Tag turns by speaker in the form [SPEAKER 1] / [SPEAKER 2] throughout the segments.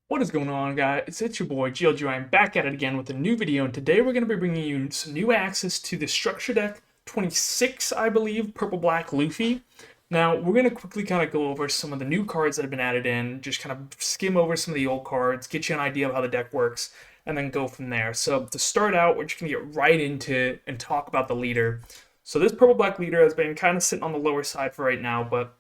[SPEAKER 1] What is going on, guys? It's your boy GLG. I'm back at it again with a new video, and today we're going to be bringing you some new access to the Structure Deck 26, I believe, Purple Black Luffy. Now, we're going to quickly kind of go over some of the new cards that have been added in, just kind of skim over some of the old cards, get you an idea of how the deck works, and then go from there. So, to start out, we're just going to get right into it and talk about the leader. So, this Purple Black leader has been kind of sitting on the lower side for right now, but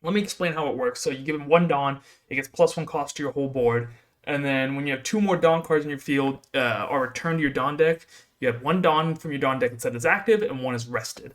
[SPEAKER 1] let me explain how it works. So you give him one Dawn, it gets +1 cost to your whole board, and then when you have two more Dawn cards in your field are returned to your Dawn deck, you have one Dawn from your Dawn deck instead is active, and one is rested.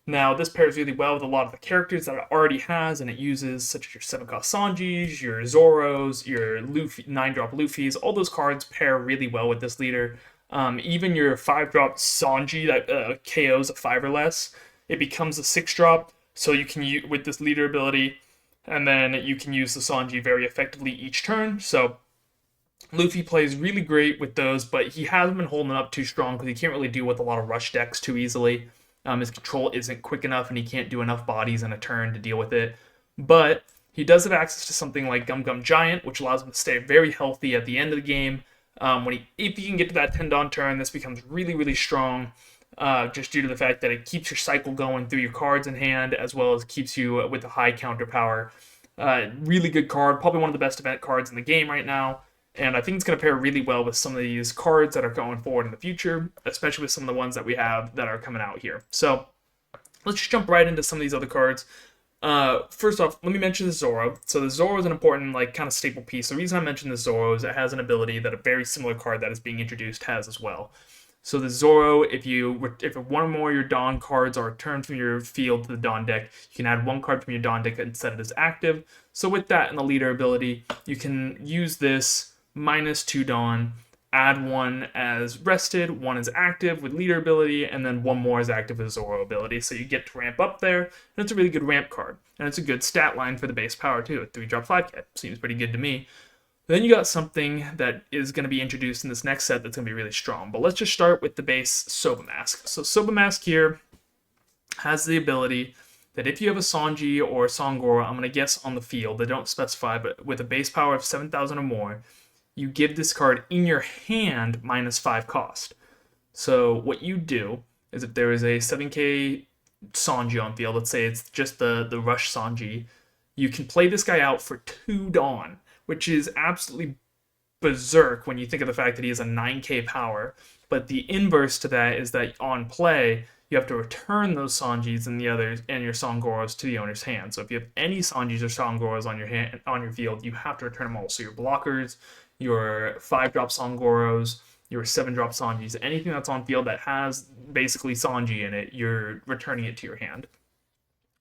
[SPEAKER 1] Now, this pairs really well with a lot of the characters that it already has, and it uses, such as your 7-cost Sanjis, your Zoros, your Luffy, 9-drop Luffys. All those cards pair really well with this leader. Even your 5-drop Sanji that KOs a 5 or less, it becomes a 6-drop. So you can use with this leader ability, and then you can use the Sanji very effectively each turn. So Luffy plays really great with those, but he hasn't been holding up too strong because he can't really deal with a lot of rush decks too easily. His control isn't quick enough, and he can't do enough bodies in a turn to deal with it. But he does have access to something like Gum Gum Giant, which allows him to stay very healthy at the end of the game. If he can get to that 10 Dawn turn, this becomes really, really strong. Just due to the fact that it keeps your cycle going through your cards in hand, as well as keeps you with a high counter power. Really good card, probably one of the best event cards in the game right now, and I think it's going to pair really well with some of these cards that are going forward in the future, especially with some of the ones that we have that are coming out here. So let's just jump right into some of these other cards. First off, let me mention the Zoro. So the Zoro is an important, kind of staple piece. The reason I mention the Zoro is it has an ability that a very similar card that is being introduced has as well. So the Zoro, if one or more of your Dawn cards are returned from your field to the Dawn deck, you can add one card from your Dawn deck and set it as active. So with that and the leader ability, you can use this -2 Dawn, add one as rested, one as active with leader ability, and then one more as active with Zoro ability. So you get to ramp up there, and it's a really good ramp card. And it's a good stat line for the base power too, a 3-drop 5K. Seems pretty good to me. Then you got something that is going to be introduced in this next set that's going to be really strong. But let's just start with the base Soba Mask. So Soba Mask here has the ability that if you have a Sanji or a Sangoro, I'm going to guess on the field, they don't specify, but with a base power of 7,000 or more, you give this card in your hand -5 cost. So what you do is if there is a 7k Sanji on field, let's say it's just the Rush Sanji, you can play this guy out for 2 Dawn, which is absolutely berserk when you think of the fact that he has a 9k power. But the inverse to that is that on play, you have to return those Sanjis and the others and your Sangoros to the owner's hand. So if you have any Sanjis or Sangoros on your field, you have to return them all. So your blockers, your 5-drop Sangoros, your 7-drop Sanjis, anything that's on field that has basically Sanji in it, you're returning it to your hand.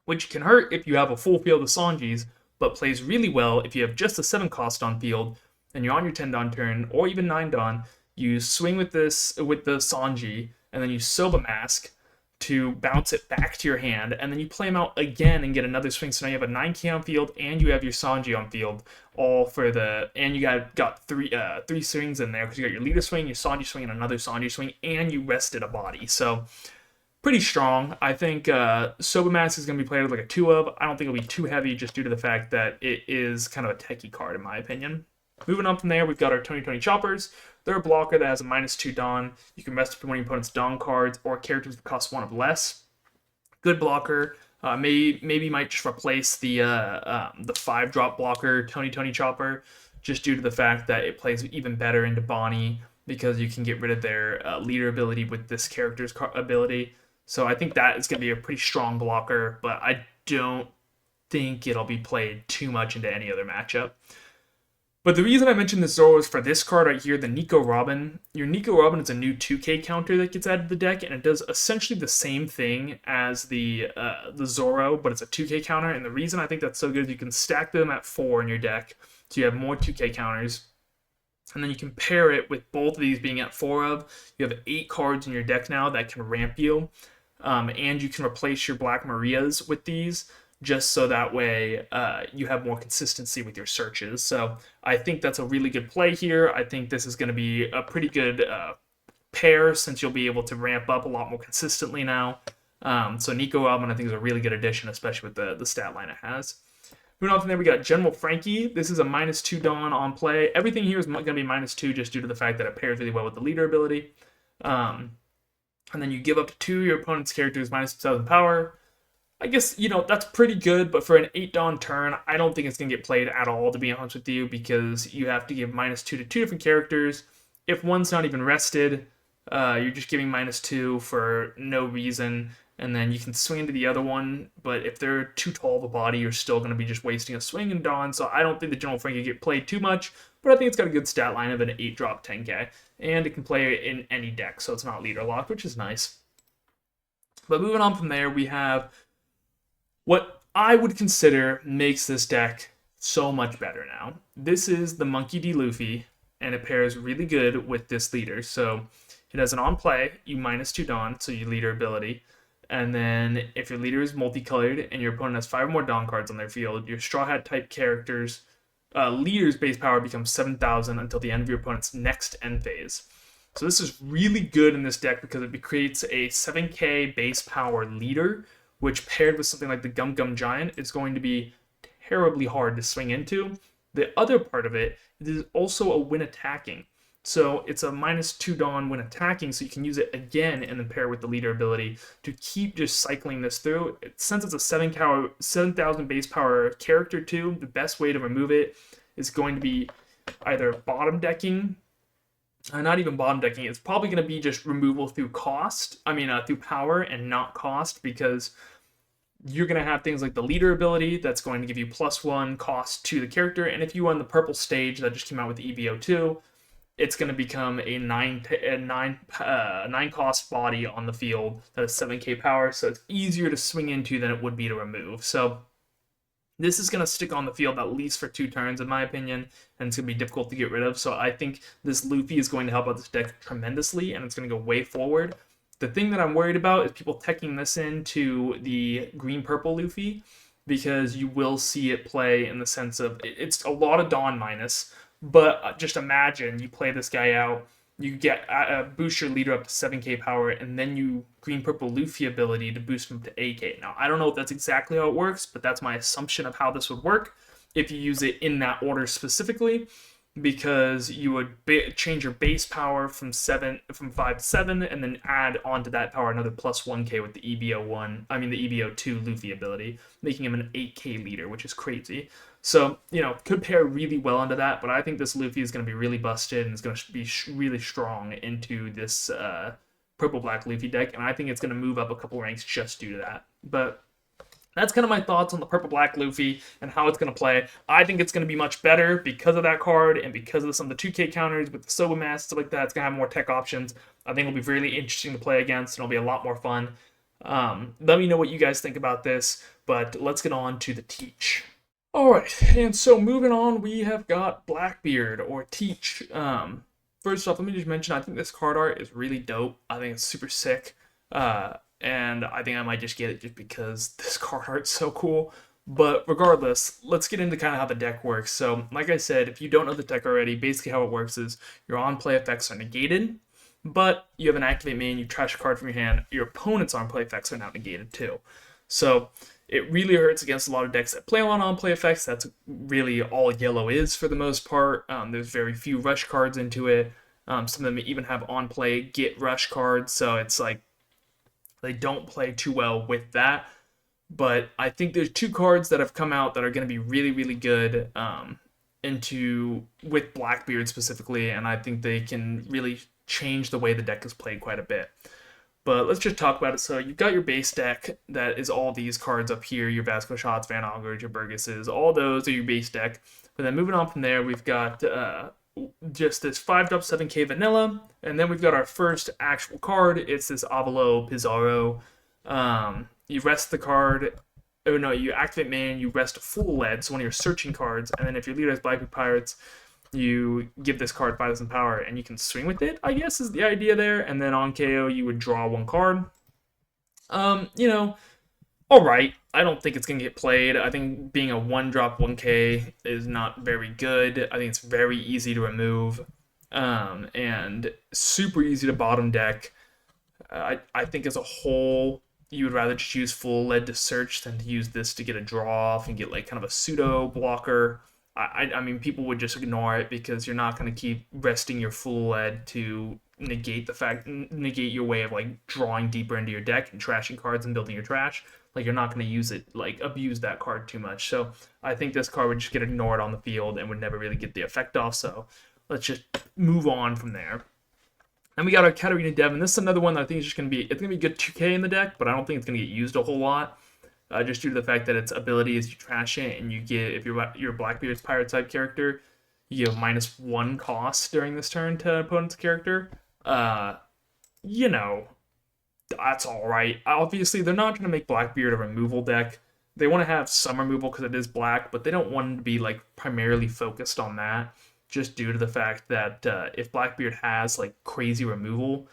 [SPEAKER 1] Which can hurt if you have a full field of Sanjis, but plays really well if you have just a 7 cost on field and you're on your 10 Dawn turn or even 9 Dawn. You swing with the Sanji and then you Soba Mask to bounce it back to your hand, and then you play him out again and get another swing. So now you have a 9k on field and you have your Sanji on field, and you got three swings in there because you got your leader swing, your Sanji swing, and another Sanji swing, and you rested a body. So pretty strong. I think Soba Mask is going to be played with like a 2 of. I don't think it'll be too heavy just due to the fact that it is kind of a techie card in my opinion. Moving on from there, we've got our 2020 Choppers. They're a blocker that has a -2 Dawn. You can rest one of your opponent's Dawn cards or characters that cost 1 of less. Good blocker. Maybe might just replace the 5-drop blocker 2020 Chopper, just due to the fact that it plays even better into Bonnie because you can get rid of their leader ability with this character's ability. So I think that is going to be a pretty strong blocker, but I don't think it'll be played too much into any other matchup. But the reason I mentioned the Zoro is for this card right here, the Nico Robin. Your Nico Robin is a new 2k counter that gets added to the deck, and it does essentially the same thing as the Zoro, but it's a 2k counter. And the reason I think that's so good is you can stack them at 4 in your deck, so you have more 2k counters. And then you can pair it with both of these being at 4 of. You have 8 cards in your deck now that can ramp you. And you can replace your Black Marias with these, just so that way you have more consistency with your searches. So I think that's a really good play here. I think this is going to be a pretty good pair, since you'll be able to ramp up a lot more consistently now. So Nico Robin, I think, is a really good addition, especially with the stat line it has. Moving on from there, we got General Frankie. This is a -2 Dawn on play. Everything here is going to be -2 just due to the fact that it pairs really well with the leader ability. And then you give up to 2 your opponent's characters -2,000 power. I guess, that's pretty good, but for an 8 Dawn turn, I don't think it's going to get played at all, to be honest with you, because you have to give -2 to 2 different characters. If one's not even rested, you're just giving -2 for no reason, and then you can swing into the other one, but if they're too tall of a body, you're still going to be just wasting a swing in Dawn, so I don't think the General Frankie get played too much, but I think it's got a good stat line of an 8-drop 10k, and it can play in any deck, so it's not leader locked, which is nice. But moving on from there, we have what I would consider makes this deck so much better now. This is the Monkey D. Luffy, and it pairs really good with this leader, so it has an on play, you -2 Dawn, so you leader ability. And then if your leader is multicolored and your opponent has 5 or more Dawn cards on their field, your Straw Hat type characters leader's base power becomes 7,000 until the end of your opponent's next end phase. So this is really good in this deck because it creates a 7k base power leader, which paired with something like the Gum Gum Giant is going to be terribly hard to swing into. The other part of it is also a win attacking. So it's a -2 Dawn when attacking, so you can use it again and then pair with the leader ability to keep just cycling this through. Since it's a 7,000 base power character too, the best way to remove it is going to be either bottom decking, not even bottom decking, it's probably going to be just removal through through power and not cost, because you're going to have things like the leader ability that's going to give you +1 cost to the character, and if you run the purple stage that just came out with the EBO2, it's going to become a 9 cost body on the field that has 7k power, so it's easier to swing into than it would be to remove. So this is going to stick on the field at least for 2 turns, in my opinion, and it's going to be difficult to get rid of. So I think this Luffy is going to help out this deck tremendously, and it's going to go way forward. The thing that I'm worried about is people teching this into the green-purple Luffy, because you will see it play in the sense of it's a lot of Dawn minus. But just imagine you play this guy out, you get boost your leader up to 7k power, and then you green-purple Luffy ability to boost him to 8k. Now, I don't know if that's exactly how it works, but that's my assumption of how this would work if you use it in that order specifically, because you would change your base power from 5 to 7, and then add onto that power another +1k with the EBO2 Luffy ability, making him an 8k leader, which is crazy. So, could pair really well into that, but I think this Luffy is going to be really busted and is going to be really strong into this purple-black Luffy deck, and I think it's going to move up a couple ranks just due to that. But that's kind of my thoughts on the purple-black Luffy and how it's going to play. I think it's going to be much better because of that card and because of some of the 2k counters with the Soba Mask, stuff like that. It's going to have more tech options. I think it'll be really interesting to play against, and it'll be a lot more fun. Let me know what you guys think about this, but let's get on to the Teach. Alright, and so moving on, we have got Blackbeard, or Teach. First off, let me just mention, I think this card art is really dope. I think it's super sick, and I think I might just get it just because this card art's so cool. But regardless, let's get into kind of how the deck works. So, like I said, if you don't know the deck already, basically how it works is your on-play effects are negated, but you have an activate main, you trash a card from your hand, your opponent's on-play effects are now negated too. So it really hurts against a lot of decks that play on-play effects. That's really all yellow is for the most part. There's very few rush cards into it. Some of them even have on-play get rush cards, so it's like they don't play too well with that. But I think there's 2 cards that have come out that are going to be really, really good with Blackbeard specifically, and I think they can really change the way the deck is played quite a bit. But let's just talk about it. So you've got your base deck that is all these cards up here, your Vasco Shots, Van Augers, your Burgesses, all those are your base deck. But then moving on from there, we've got just this 5-drop 7k vanilla, and then we've got our first actual card. It's this Avalo Pizarro. You rest the card, you activate main, you rest a full lead, so one of your searching cards, and then if your leader has Blackbeard Pirates, you give this card 5,000 power, and you can swing with it, I guess, is the idea there. And then on KO, you would draw 1 card. Alright. I don't think it's going to get played. I think being a 1-drop 1k is not very good. I think it's very easy to remove, and super easy to bottom deck. I think as a whole, you would rather just use full lead to search than to use this to get a draw off and get like kind of a pseudo blocker. I mean, people would just ignore it because you're not going to keep resting your full lead to negate your way of like drawing deeper into your deck and trashing cards and building your trash. Like, you're not going to use it, like, abuse that card too much. So I think this card would just get ignored on the field and would never really get the effect off. So let's just move on from there. And we got our Katarina Devon. This is another one that I think is just going to be, it's going to be good 2K in the deck, but I don't think it's going to get used a whole lot. Just due to the fact that its ability is you trash it, and you get, if you're Blackbeard's pirate type character, you have -1 cost during this turn to opponent's character. You know, that's alright. Obviously, they're not going to make Blackbeard a removal deck. They want to have some removal because it is black, but they don't want it to be like primarily focused on that, just due to the fact that if Blackbeard has like crazy removal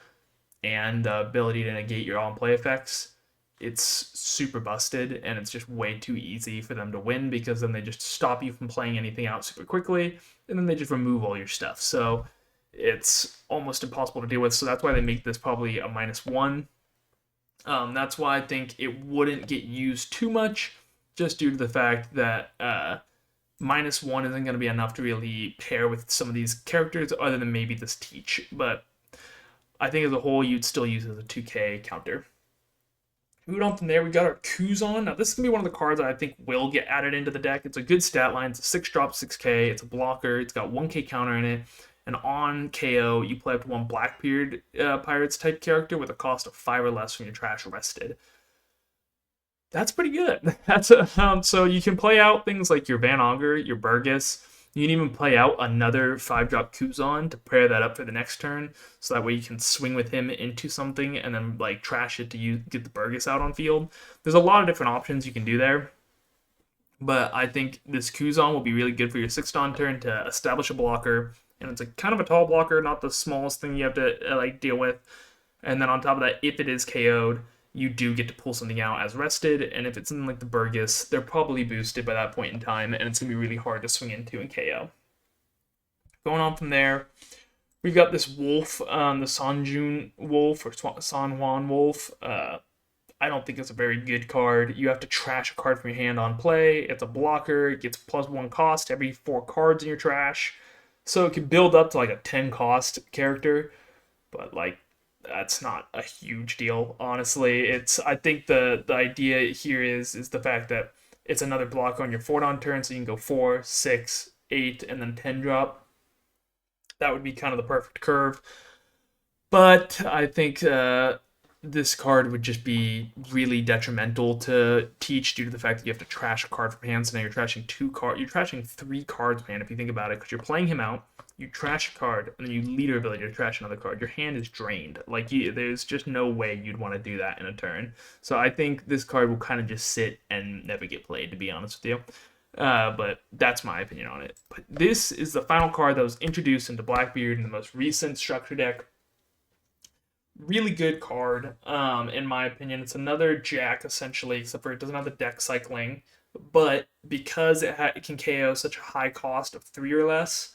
[SPEAKER 1] and the ability to negate your on-play effects, it's super busted, and it's just way too easy for them to win, because then they just stop you from playing anything out super quickly, and then they just remove all your stuff. So it's almost impossible to deal with. So that's why they make this probably a -1. That's why I think it wouldn't get used too much, just due to the fact that -1 isn't going to be enough to really pair with some of these characters, other than maybe this Teach. But I think as a whole, you'd still use it as a 2K counter. Moving on from there, we got our Kuzan. Now, this is going to be one of the cards that I think will get added into the deck. It's a good stat line. It's a 6-drop, 6K. It's a blocker. It's got 1K counter in it. And on KO, you play up to 1 Blackbeard Pirates type character with a cost of 5 or less from your trash rested. That's pretty good. That's so you can play out things like your Van Augur, your Burgess. You can even play out another 5-drop Kuzan to pair that up for the next turn, so that way you can swing with him into something and then like trash it to get the Burgess out on field. There's a lot of different options you can do there, but I think this Kuzan will be really good for your 6th turn to establish a blocker, and it's a kind of a tall blocker, not the smallest thing you have to like deal with. And then on top of that, if it is KO'd, you do get to pull something out as rested, and if it's something like the Burgess, they're probably boosted by that point in time, and it's going to be really hard to swing into and KO. Going on from there, we've got this Wolf, the Sanjun Wolf, or San Juan Wolf. I don't think it's a very good card. You have to trash a card from your hand on play. It's a blocker. It gets +1 cost every 4 cards in your trash. So it can build up to like a 10 cost character, but like, that's not a huge deal, honestly. I think the idea here is the fact that it's another block on your 4-down turn, so you can go 4, 6, 8, and then 10 drop. That would be kind of the perfect curve. But I think this card would just be really detrimental to Teach, due to the fact that you have to trash a card from hand. So now you're trashing 2 cards. You're trashing 3 cards, man, if you think about it, because you're playing him out. You trash a card, and then you leader ability to trash another card. Your hand is drained. Like, there's just no way you'd want to do that in a turn. So I think this card will kind of just sit and never get played, to be honest with you. But that's my opinion on it. But this is the final card that was introduced into Blackbeard in the most recent structure deck. Really good card, in my opinion. It's another Jack, essentially, except for it doesn't have the deck cycling. But because it can KO such a high cost of 3 or less,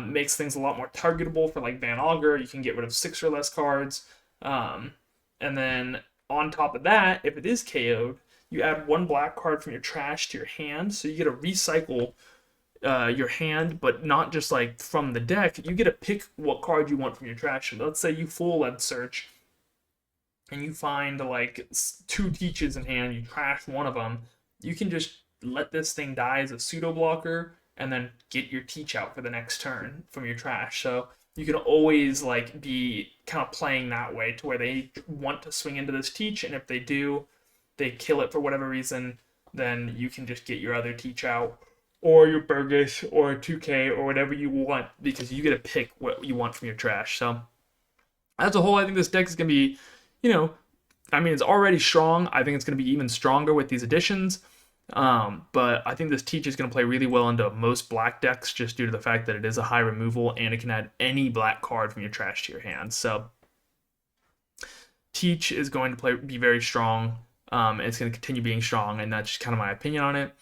[SPEAKER 1] makes things a lot more targetable for like Van Augur. You can get rid of 6 or less cards. And then on top of that, if it is KO'd, you add 1 black card from your trash to your hand. So you get to recycle your hand, but not just like from the deck. You get to pick what card you want from your trash. Let's say you full lead search and you find like 2 Teaches in hand, you trash one of them. You can just let this thing die as a pseudo blocker, and then get your Teach out for the next turn from your trash. So you can always like be kind of playing that way, to where they want to swing into this Teach, and if they do, they kill it for whatever reason, then you can just get your other Teach out, or your Burgess, or 2K, or whatever you want, because you get to pick what you want from your trash. So as a whole, I think this deck is going to be, I mean, it's already strong. I think it's going to be even stronger with these additions. But I think this Teach is going to play really well into most black decks, just due to the fact that it is a high removal, and it can add any black card from your trash to your hand. So Teach is going to be very strong. It's going to continue being strong, and that's just kind of my opinion on it.